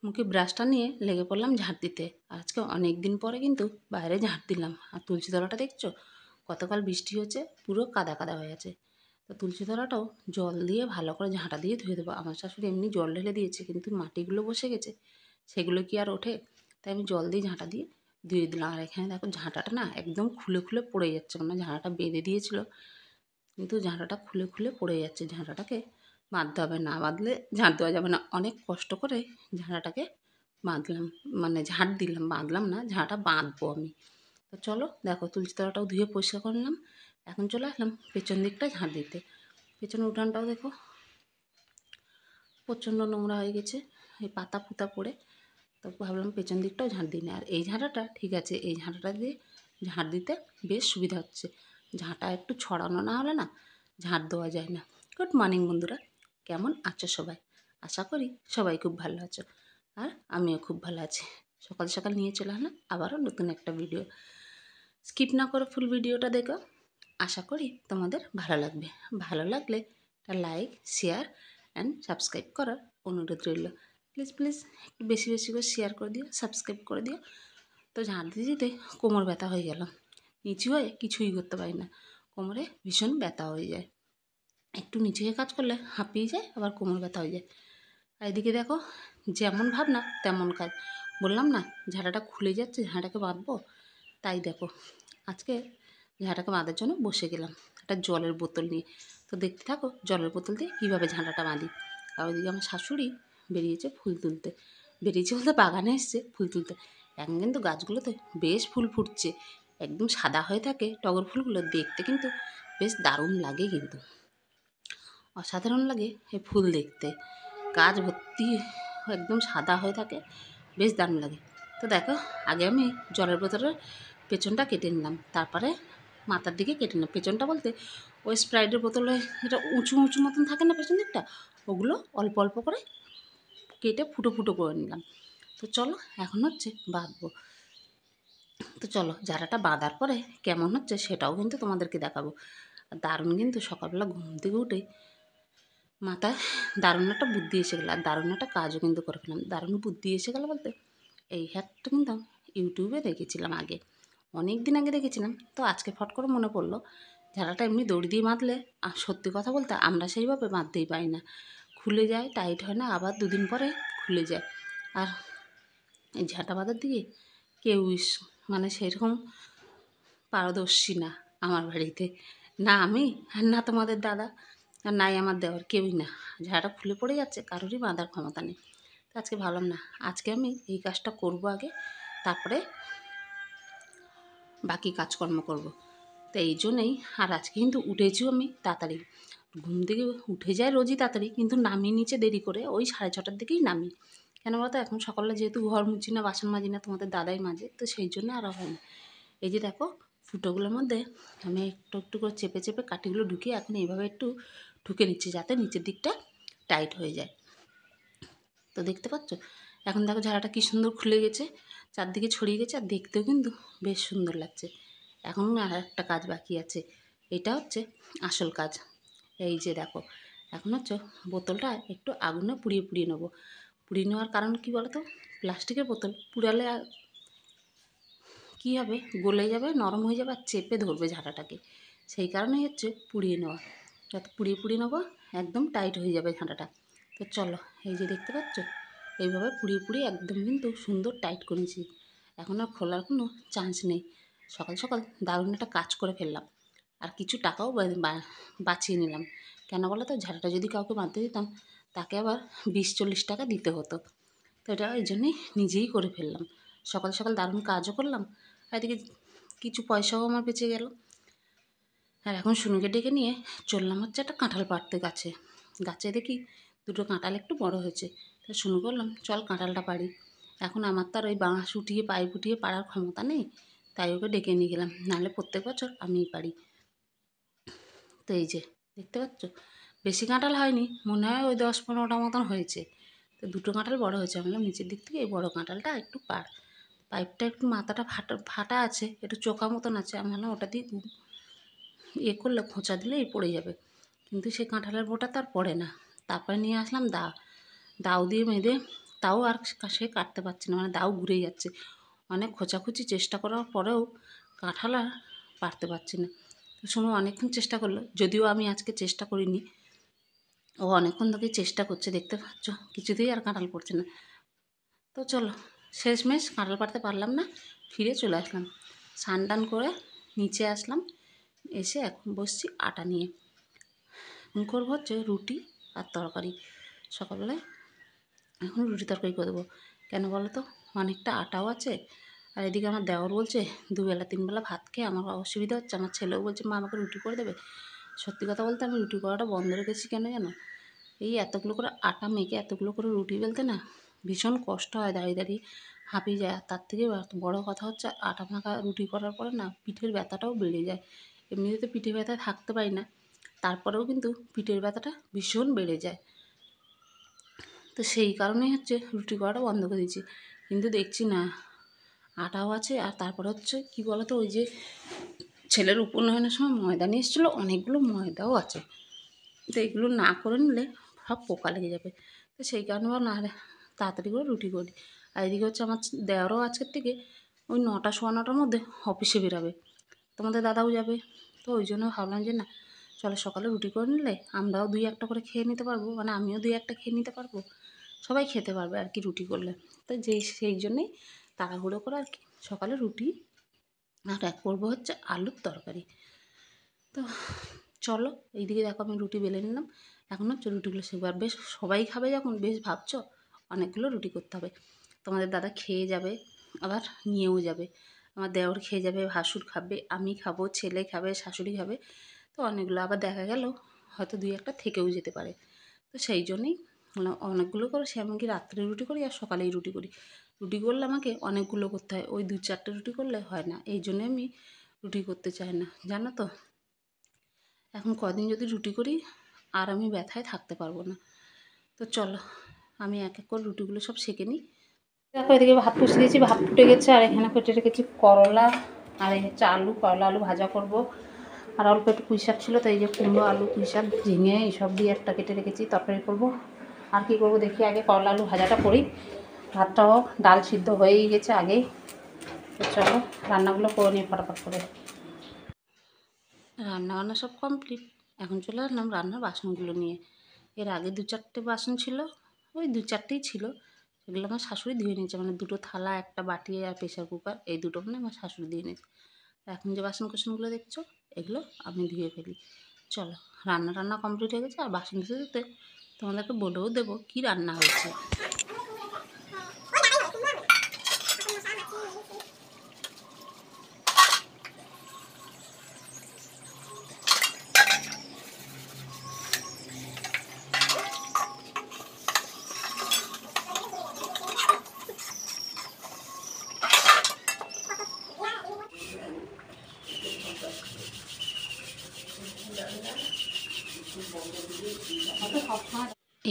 মুখে ব্রাশটা নিয়ে লেগে পড়লাম ঝাঁট দিতে। আজকে অনেক দিন পরে কিন্তু বাইরে ঝাঁট দিলাম। আর তুলসী তলাটা দেখছো, গতকাল বৃষ্টি হয়েছে, পুরো কাদা কাদা হয়ে আছে। তো তুলসী তলাটাও জল দিয়ে ভালো করে ঝাঁটা দিয়ে ধুয়ে দেবো। আমার শাশুড়ি এমনি জল ঢেলে দিয়েছে, কিন্তু মাটিগুলো বসে গেছে, সেগুলো কি আর ওঠে? তাই আমি জল দিয়ে ঝাঁটা দিয়ে ধুয়ে দিলাম। আর এখানে দেখো ঝাঁটাটা না একদম খুলে খুলে পড়ে যাচ্ছে, মানে ঝাঁটাটা বেঁধে দিয়েছিল, কিন্তু ঝাঁটাটা খুলে খুলে পড়ে যাচ্ছে। ঝাঁটাটাকে বাঁধতে হবে, না বাঁধলে ঝাঁট দেওয়া যাবে না। অনেক কষ্ট করে ঝাঁটাটাকে বাঁধলাম, মানে ঝাঁট দিলাম, বাঁধলাম না, ঝাঁটা বাঁধবো আমি। তো চলো দেখো, তুলসী তলাটাও ধুয়ে পরিষ্কার করে নিলাম। এখন চলে আসলাম পেছন দিকটা ঝাঁট দিতে। পেছনের উঠানটাও দেখো প্রচণ্ড নোংরা হয়ে গেছে, এই পাতা পুতা পড়ে। তো ভাবলাম পেছন দিকটাও ঝাঁট দিই না। আর এই ঝাঁটাটা ঠিক আছে, এই ঝাঁটাটা দিয়ে ঝাঁট দিতে বেশ সুবিধা হচ্ছে। ঝাঁটা একটু ছড়ানো না হলে না ঝাঁট দেওয়া যায় না। গুড মর্নিং বন্ধুরা, কেমন আছো সবাই? আশা করি সবাই খুব ভালো আছো, আর আমিও খুব ভালো আছি। সকাল সকাল নিয়ে চলে আসলাম আবারও নতুন একটা ভিডিও। স্কিপ না করে ফুল ভিডিওটা দেখো, আশা করি তোমাদের ভালো লাগবে। ভালো লাগলে একটা লাইক, শেয়ার অ্যান্ড সাবস্ক্রাইব করার অনুরোধ রইল। প্লিজ প্লিজ একটু বেশি বেশি করে শেয়ার করে দিও, সাবস্ক্রাইব করে দিও। তো ঝাঁট দিতে দিতে কোমর ব্যথা হয়ে গেল, নিচু হয়ে কিছুই করতে পারি না, কোমরে ভীষণ ব্যথা হয়ে যায়। একটু নিচু হয়ে কাজ করলে হাঁপিয়ে যায়, আবার কোমর ব্যথা হয়ে যায়। আর এদিকে দেখো, যেমন ভাবনা তেমন কাজ। বললাম না ঝাঁটাটা খুলে যাচ্ছে, ঝাঁটাকে বাঁধবো। তাই দেখো আজকে ঝাঁটাকে বাঁধার জন্য বসে গেলাম একটা জলের বোতল নিয়ে। তো দেখতে থাকো জলের বোতল দিয়ে কীভাবে ঝাঁটাটা বাঁধি। আর ওইদিকে আমার শাশুড়ি বেরিয়েছে ফুল তুলতে, বেরিয়েছে বলতে বাগানে এসছে ফুল তুলতে। এখন কিন্তু গাছগুলোতে বেশ ফুল ফুটছে, একদম সাদা হয়ে থাকে টগর ফুলগুলো, দেখতে কিন্তু বেশ দারুণ লাগে, কিন্তু অসাধারণ লাগে এই ফুল দেখতে। গাছ ভর্তি একদম সাদা হয়ে থাকে, বেশ দারুণ লাগে। তো দেখো, আগে আমি জলের বোতলের পেছনটা কেটে নিলাম, তারপরে মাথার দিকে কেটে নিলাম। পেছনটা বলতে ওই স্প্রাইটের বোতলে যেটা উঁচু উঁচু মতন থাকে না পেছন দিকটা, ওগুলো অল্প অল্প করে কেটে ফুটো ফুটো করে নিলাম। তো চলো এখন হচ্ছে বাঁধবো। তো চলো ঝাঁটাটা বাঁধার পরে কেমন হচ্ছে সেটাও কিন্তু তোমাদেরকে দেখাবো। আর দারুণ কিন্তু সকালবেলা ঘুম থেকে উঠে মাথায় দারুণ একটা বুদ্ধি এসে গেলো, আর দারুণ একটা কাজও কিন্তু করে ফেলাম। দারুণ বুদ্ধি এসে গেলো বলতে, এই হ্যাকটা কিন্তু আমি ইউটিউবে দেখেছিলাম আগে, অনেক দিন আগে দেখেছিলাম। তো আজকে ফট করে মনে পড়লো, ঝাঁটাটা এমনি দড়ি দিয়ে বাঁধলে, আর সত্যি কথা বলতে আমরা সেইভাবে বাঁধতেই পারি না, খুলে যায়, টাইট হয় না, আবার দুদিন পরে খুলে যায়। আর এই ঝাঁটা বাঁধার দিকে কেউ মানে সেরকম পারদর্শী না আমার বাড়িতে, না আমি আর না তোমাদের দাদা, আর নাই আমার দেওয়ার, কেউই না। ঝাঁটা খুলে পড়ে যাচ্ছে, কারোরই বাঁধার ক্ষমতা নেই। তো আজকে ভাবলাম না, আজকে আমি এই কাজটা করব আগে, তারপরে বাকি কাজকর্ম করব। তো এই জন্যেই, আর আজকে কিন্তু উঠেছিও আমি তাড়াতাড়ি, ঘুম থেকে উঠে যায় রোজই তাড়াতাড়ি, কিন্তু নামি নিচে দেরি করে, ওই 6:30টার দিকেই নামি। কেন বলতো, এখন সকালে যেহেতু ঘর মুছি না, বাসন মাজি না, তোমাদের দাদাই মাজে, তো সেই জন্য আরও হয় না। এই যে দেখো ফুটোগুলোর মধ্যে আমি একটু একটু করে চেপে চেপে কাঠিগুলো ঢুকিয়ে এখন এইভাবে একটু ঢুকে নিচ্ছি, যাতে নিচের দিকটা টাইট হয়ে যায়। তো দেখতে পাচ্ছ এখন দেখো ঝাড়াটা কী সুন্দর খুলে গেছে, চারদিকে ছড়িয়ে গেছে, আর দেখতেও কিন্তু বেশ সুন্দর লাগছে। এখন আর একটা কাজ বাকি আছে, এটা হচ্ছে আসল কাজ। এই যে দেখো, এখন হচ্ছে বোতলটা একটু আগুনে পুড়িয়ে পুড়িয়ে নেবো। পুড়িয়ে নেওয়ার কারণ কী বলো তো, প্লাস্টিকের বোতল পুড়ালে কী হবে, গলে যাবে, নরম হয়ে যাবে, আর চেপে ধরবে ঝাঁটাটাকে, সেই কারণেই হচ্ছে পুড়িয়ে নেওয়া। যাতে পুড়িয়ে পুড়িয়ে নেবো, একদম টাইট হয়ে যাবে ঝাঁটাটা। তো চলো, এই যে দেখতে পাচ্ছ, এইভাবে পুড়িয়ে পুড়িয়ে একদম কিন্তু সুন্দর টাইট করেছি। এখন আর খোলার কোনো চান্স নেই। সকাল সকাল দারুণ একটা কাজ করে ফেললাম, আর কিছু টাকাও বাঁচিয়ে নিলাম। কেন বলো তো, ঝাঁটাটা যদি কাউকে বাঁধতে দিতাম, তাকে আবার 20-40 টাকা দিতে হতো। তো এটা ওই জন্যেই নিজেই করে ফেললাম। সকাল সকাল দারুণ কাজও করলাম, আর এদিকে কিছু পয়সাও আমার বেঁচে গেল। আর এখন শুনুকে ডেকে নিয়ে চললাম হচ্ছে একটা কাঁঠাল পাড়তে গাছে। গাছে দেখি দুটো কাঁঠাল একটু বড় হয়েছে, তা শুনু করলাম চল কাঁঠালটা পাড়ি। এখন আমার তো আর ওই বাঁশ উঠিয়ে পাইপ উঠিয়ে পাড়ার ক্ষমতা নেই, তাই ওকে ডেকে নিয়ে গেলাম, নাহলে প্রত্যেক বছর আমিই পারি। তো এই যে দেখতে পাচ্ছ, বেশি কাঁঠাল হয়নি, মনে হয় ওই 10-15টা মতন হয়েছে। তো দুটো কাঁঠাল বড় হয়েছে, আমি বললাম নিচের দিক থেকে এই বড় কাঁঠালটা একটু পাড়। পাইপটা একটু মাথাটা ফাটা ফাটা আছে, একটু চোখা মতন আছে, আমি ভাবলাম ওটা দিয়ে করলে খোঁচা দিলেই পড়ে যাবে, কিন্তু সেই কাঁঠালের বোটা তার পড়ে না। তারপরে নিয়ে আসলাম দাও দিয়ে বেঁধে, তাও আর সে কাটতে পারছে না, মানে দাও ঘুরে যাচ্ছে। অনেক খোঁচাখুচি চেষ্টা করার পরেও কাঁঠাল আর পারতে পারছি না। সোনু অনেকক্ষণ চেষ্টা করলো, যদিও আমি আজকে চেষ্টা করিনি, ও অনেকক্ষণ থেকে চেষ্টা করছে, দেখতে পাচ্ছ কিছুতেই আর কাঁঠাল পড়ছে না। তো চলো, শেষমেশ কাঁঠাল পাড়তে পারলাম না, ফিরে চলে আসলাম। স্নান টান করে নিচে আসলাম, এসে এখন বসছি আটা নিয়ে। এখন করবো হচ্ছে রুটি আর তরকারি। সকালবেলায় এখন রুটি তরকারি করে দেবো। কেন বলো তো, অনেকটা আটাও আছে, আর এদিকে আমার দেওর বলছে দুবেলা তিনবেলা ভাত খেয়ে আমার অসুবিধা হচ্ছে। আমার ছেলেও বলছে মা আমাকে রুটি করে দেবে। সত্যি কথা বলতে আমি রুটি করাটা বন্ধ রেখেছি, কেন জানো? এই এতগুলো করে আটা মেখে এতগুলো করে রুটি বেলতে না ভীষণ কষ্ট হয়, দাঁড়িয়ে দাঁড়িয়ে হাঁপিয়ে যায়। আর তার থেকে বড় কথা হচ্ছে আটা মাখা রুটি করার পরে না পিঠের ব্যথাটাও বেড়ে যায়। এমনিতে পিঠে ব্যথায় থাকতে পারি না, তারপরেও কিন্তু পিঠের ব্যথাটা ভীষণ বেড়ে যায়। তো সেই কারণেই হচ্ছে রুটি করাটা বন্ধ করে দিয়েছি। কিন্তু দেখছি না, আটাও আছে, আর তারপরে হচ্ছে কী বলো তো, ওই যে ছেলের উপনয়নের সময় ময়দা নিয়ে এসেছিলো, অনেকগুলো ময়দাও আছে। তো এগুলো না করে নিলে সব পোকা লেগে যাবে। তো সেই কারণে না তাড়াতাড়ি করে রুটি করি। আর এদিকে হচ্ছে আমার দেওরও আজকের থেকে ওই 9টা সোয়া 9টার মধ্যে অফিসে বেরাবে, তোমাদের দাদাও যাবে। তো ওই জন্য ভাবলাম যে না, চলো সকালে রুটি করে নিলে আমরাও 2-1টা করে খেয়ে নিতে পারবো, মানে আমিও 2-1টা খেয়ে নিতে পারবো, সবাই খেতে পারবে আর কি রুটি করলে। তো সেই জন্যেই তাড়াহুড়ো করে আর কি সকালে রুটি আর করবো হচ্ছে আলুর তরকারি। তো চলো, এইদিকে দেখো আমি রুটি বেলে নিলাম, এখন হচ্ছে রুটিগুলো সেকবো। আর বেশ সবাই খাবে যখন, বেশ ভাবছো অনেকগুলো রুটি করতে হবে। তোমাদের দাদা খেয়ে যাবে, আবার নিয়েও যাবে। আমার দেওর খেয়ে যাবে, ভাসুর খাবে, আমি খাবো, ছেলে খাবে, শাশুড়ি খাবে। তো অনেকগুলো আবার দেখা গেল হয়তো 2-1টা থেকেও যেতে পারে। তো সেই জন্যেই অনেকগুলো করে সে এমনকি রাত্রে রুটি করি আর সকালেই রুটি করি। রুটি করলে আমাকে অনেকগুলো করতে হয়, ওই 2-4টে রুটি করলে হয় না। এই জন্যে আমি রুটি করতে চাই না, জানো তো। এখন কদিন যদি রুটি করি আর আমি ব্যথায় থাকতে পারবো না। তো চলো, আমি এক এক করে রুটিগুলো সব সেঁকে নিই। দেখো এদিকে ভাত বসিয়ে দিয়েছি, ভাত ফুটে গেছে। আর এখানে কেটে রেখেছি করলা, আর এই হচ্ছে আলু, করলা আলু ভাজা করব। আর অল্প একটু পুঁই শাক ছিল, তো এই যে কুমড়ো আলু পুঁই শাক ঝিঙে এইসব দিয়ে একটা কেটে রেখেছি, তরকারি করব। আর কি করব দেখি, আগে করলা আলু ভাজাটা করি। ভাতটাও ডাল সিদ্ধ হয়েই গেছে আগেই। তো চলো রান্নাগুলো করে নিই ফটাফট করে। রান্নাবান্না সব কমপ্লিট, এখন চলে আসলাম রান্নার বাসনগুলো নিয়ে। এর আগে 2-4টে বাসন ছিল, ওই 2-4টেই ছিল, সেগুলো আমার শাশুড়ি ধুয়ে নিয়েছে। মানে 2টো থালা, একটা বাটি আর প্রেশার কুকার, এই দুটো মানে আমার শাশুড়ি ধুয়ে নিয়েছে। এখন যে বাসন কোসনগুলো দেখছো এগুলো আমি ধুয়ে ফেলি। চলো, রান্না কমপ্লিট হয়ে গেছে। আর বাসন ধুতে ধুতে তোমাদেরকে বলেও দেবো কী রান্না হয়েছে।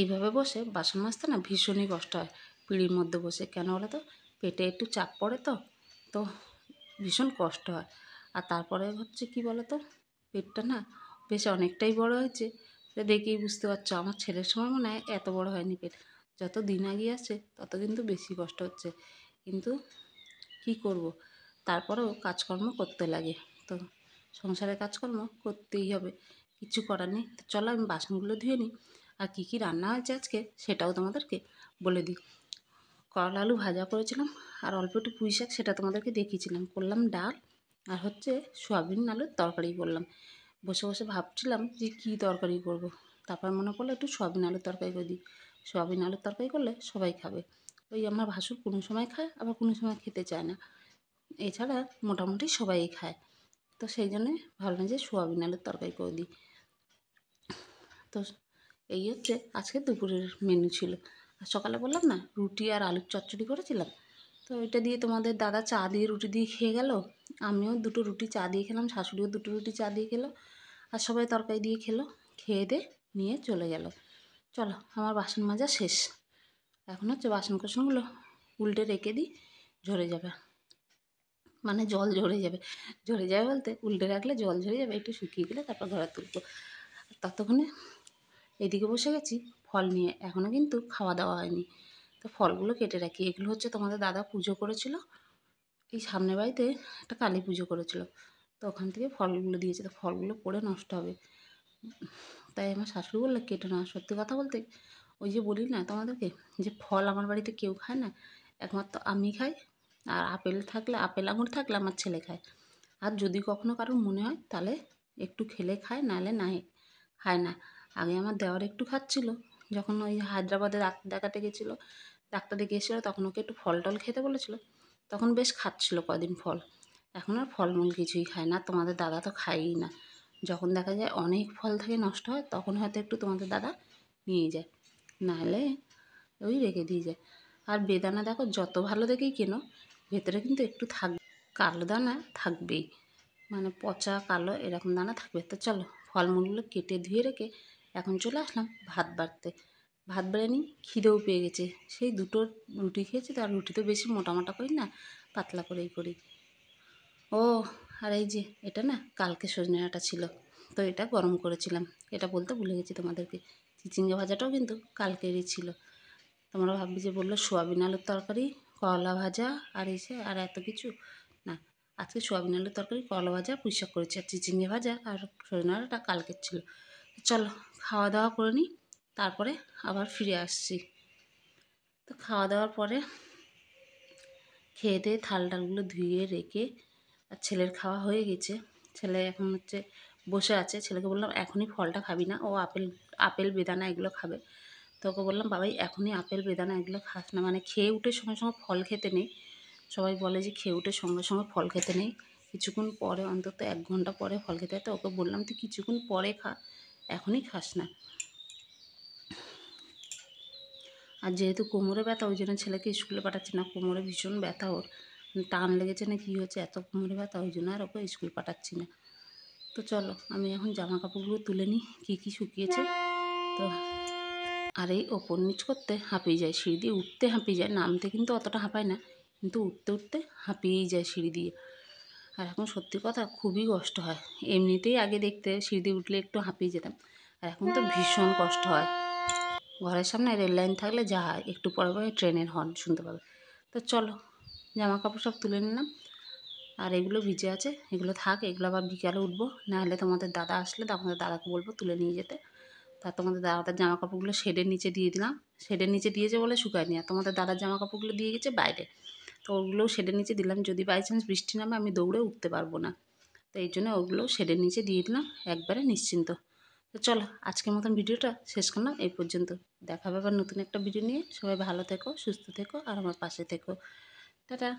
এইভাবে বসে বাসন মাজতে না ভীষণই কষ্ট হয়, পিঁড়ির মধ্যে বসে। কেন বলো তো, পেটে একটু চাপ পড়ে, তো ভীষণ কষ্ট হয়। আর তারপরে হচ্ছে কি বলো তো, পেটটা না বেশ অনেকটাই বড় হয়েছে। দেখেই বুঝতে পারছো, আমার ছেলের সময় মনে হয় এত বড় হয়নি পেট। যত দিন এগিয়ে আসছে তত কিন্তু বেশি কষ্ট হচ্ছে। কিন্তু কি করব, তারপরেও কাজকর্ম করতে লাগে। তো সংসারের কাজকর্ম করতেই হবে, কিছু করার নেই। তো চলো আমি বাসনগুলো ধুয়ে নিই। আর কী কী রান্না হয়েছে আজকে সেটাও তোমাদেরকে বলে দিই। করলা আলু ভাজা করেছিলাম, আর অল্প একটু পুঁই শাক, সেটা তোমাদেরকে দেখিয়েছিলাম। করলাম ডাল, আর হচ্ছে সোয়াবিন আলুর তরকারি করলাম। বসে বসে ভাবছিলাম যে কী তরকারি করব। তারপর মনে পড়লো একটু সোয়াবিন আলুর তরকারি করে দিই। সোয়াবিন আলুর তরকারি করলে সবাই খাবে। ওই আমার ভাসুর কোনো সময় খায়, আবার কোনো সময় খেতে চায় না। এছাড়া মোটামুটি সবাই খায়। তো সেই জন্যে ভাবলাম যে সোয়াবিন আলুর তরকারি করে দিই। তো এই হচ্ছে আজকে দুপুরের মেনু ছিল। আর সকালে বললাম না রুটি আর আলুর চচ্চড়ি করেছিলাম, তো ওইটা দিয়ে তোমাদের দাদা চা দিয়ে রুটি দিয়ে খেয়ে গেল, আমিও 2টো রুটি চা দিয়ে খেলাম, শাশুড়িও 2টো রুটি চা দিয়ে খেলো, আর সবাই তরকারি দিয়ে খেলো। খেয়ে দিয়ে নিয়ে চলে গেল। চলো আমার বাসন মাজা শেষ, এখন হচ্ছে বাসন কোসনগুলো উল্টে রেখে দিই, ঝরে যাবে, মানে জল ঝরে যাবে। ঝরে যাবে বলতে উল্টে রাখলে জল ঝরে যাবে, একটু শুকিয়ে গেলে তারপর ঘরে তুলবো। ততক্ষণে এদিকে বসে গেছি ফল নিয়ে, এখনও কিন্তু খাওয়া দাওয়া হয়নি। তো ফলগুলো কেটে রাখি। এগুলো হচ্ছে তোমাদের দাদা পুজো করেছিল, এই সামনের বাড়িতে একটা কালী পুজো করেছিল, তো ওখান থেকে ফলগুলো দিয়েছে। তো ফলগুলো পড়ে নষ্ট হবে, তাই আমার শাশুড়ি বললে কেটে না। সত্যি কথা বলতে ওই যে বলি না তোমাদেরকে, যে ফল আমার বাড়িতে কেউ খায় না, একমাত্র আমি খাই। আর আপেল থাকলে, আপেল আঙুর থাকলে আমার ছেলে খায়। আর যদি কখনো কারোর মনে হয় তাহলে একটু খেলে খায়, নাহলে নাই, খায় না। আগে আমার দেওয়ার একটু খাচ্ছিল, যখন ওই হায়দ্রাবাদে ডাক্তার দেখাতে গেছিলো, ডাক্তার দেখিয়ে এসেছিলো, তখন ওকে একটু ফল টল খেতে বলেছিল, তখন বেশ খাচ্ছিল কদিন ফল। এখন আর ফলমূল কিছুই খায় না, তোমাদের দাদা তো খায়ই না। যখন দেখা যায় অনেক ফল থেকে নষ্ট হয়, তখন হয়তো একটু তোমাদের দাদা নিয়ে যায়, নাহলে ওই রেখে দিয়ে যায়। আর বেদানা দেখো যত ভালো দেখেই কেনো, ভেতরে কিন্তু একটু কালো দানা থাকবেই, মানে পচা কালো এরকম দানা থাকবে। তো চলো ফলমূলগুলো কেটে ধুয়ে রেখে এখন চলে আসলাম ভাত বাড়তে। ভাত বেড়ে নিই, খিদেও পেয়ে গেছে। সেই দুটো রুটি খেয়েছি, তো আর রুটি তো বেশি মোটা মোটা করি না, পাতলা করেই করি। ও, আর এই যে এটা না কালকে সজনে ডাঁটা ছিল, তো এটা গরম করেছিলাম, এটা বলতে ভুলে গেছি তোমাদেরকে। চিচিঙ্গা ভাজাটাও কিন্তু কালকেরই ছিল। তোমরা ভাববে যে বললো সোয়াবিন আলুর তরকারি, করলা ভাজা আর এসে আর এত কিছু, না, আজকে সোয়াবিন আলুর তরকারি, করলা ভাজা, পুঁই শাক করেছি, আর চিচিঙ্গা ভাজা আর সজনে ডাঁটা কালকের ছিল। চলো খাওয়া দাওয়া করে নিই, তারপরে আবার ফিরে আসছি। তো খাওয়া দাওয়ার পরে খেয়ে দিয়ে থাল টালগুলো ধুয়ে রেখে, আর ছেলের খাওয়া হয়ে গেছে। ছেলে এখন হচ্ছে বসে আছে। ছেলেকে বললাম এখনই ফলটা খাবি না, ও আপেল আপেল বেদানা এগুলো খাবে। তো ওকে বললাম বাবাই এখনই আপেল বেদানা এগুলো খাস না, মানে খেয়ে উঠে সঙ্গে সঙ্গে ফল খেতে নেই। সবাই বলে যে খেয়ে উঠে সঙ্গে সঙ্গে ফল খেতে নেই, কিছুক্ষণ পরে, অন্তত 1 ঘন্টা পরে ফল খেতে হয়। তো ওকে বললাম তুই কিছুক্ষণ পরে খা, এখনই খাস না। আর যেহেতু কোমরে ব্যথা, ওই জন্য ছেলেকে স্কুলে পাঠাচ্ছি না। কোমরে ভীষণ ব্যথা, ওর টান লেগেছে না কী হয়েছে, এত কোমরে ব্যথা, ওই জন্য আর ওকে স্কুল পাঠাচ্ছি না। তো চলো আমি এখন জামা কাপড়গুলো তুলে নিই, কী কী শুকিয়েছে। তো আর এই ওপর নিচ করতে হাঁপিয়ে যায়, সিঁড়ি দিয়ে উঠতে হাঁপিয়ে যায়, নামতে কিন্তু অতটা হাঁপায় না, কিন্তু উঠতে উঠতে হাঁপিয়েই যায় সিঁড়ি দিয়ে। আর এখন সত্যি কথা খুবই কষ্ট হয়। এমনিতেই আগে দেখতে সিঁড়ি দিয়ে উঠলে একটু হাঁপিয়ে যেতাম, আর এখন তো ভীষণ কষ্ট হয়। ঘরের সামনে রেল লাইন থাকলে যা হয়, একটু পরে পরে ট্রেনের হর্ন শুনতে পাবে। তো চলো জামা কাপড় সব তুলে নিলাম, আর এগুলো ভিজে আছে, এগুলো থাক, এগুলো আবার বিকালে উঠবো, নাহলে তোমাদের দাদা আসলে তোমাদের দাদাকে বলবো তুলে নিয়ে যেতে। তা তোমাদের দাদার জামা কাপড়গুলো শেডের নিচে দিয়ে দিলাম, শেডের নিচে দিয়েছে বলে শুকায়নি। আর তোমাদের দাদার জামা কাপড়গুলো দিয়ে গেছে বাইরে, তো ওগুলোও শেডের নিচে দিলাম, যদি বাই চান্স বৃষ্টি নামে আমি দৌড়ে উঠতে পারবো না, তো এই জন্য ওগুলো শেডের নিচে দিয়ে দিলাম, একবারে নিশ্চিন্ত। তো চলো আজকের মতন ভিডিওটা শেষ করলাম এই পর্যন্ত। দেখা হবে আবার নতুন একটা ভিডিও নিয়ে। সবাই ভালো থেকো, সুস্থ থেকো, আর আমার পাশে থেকো। টাটা।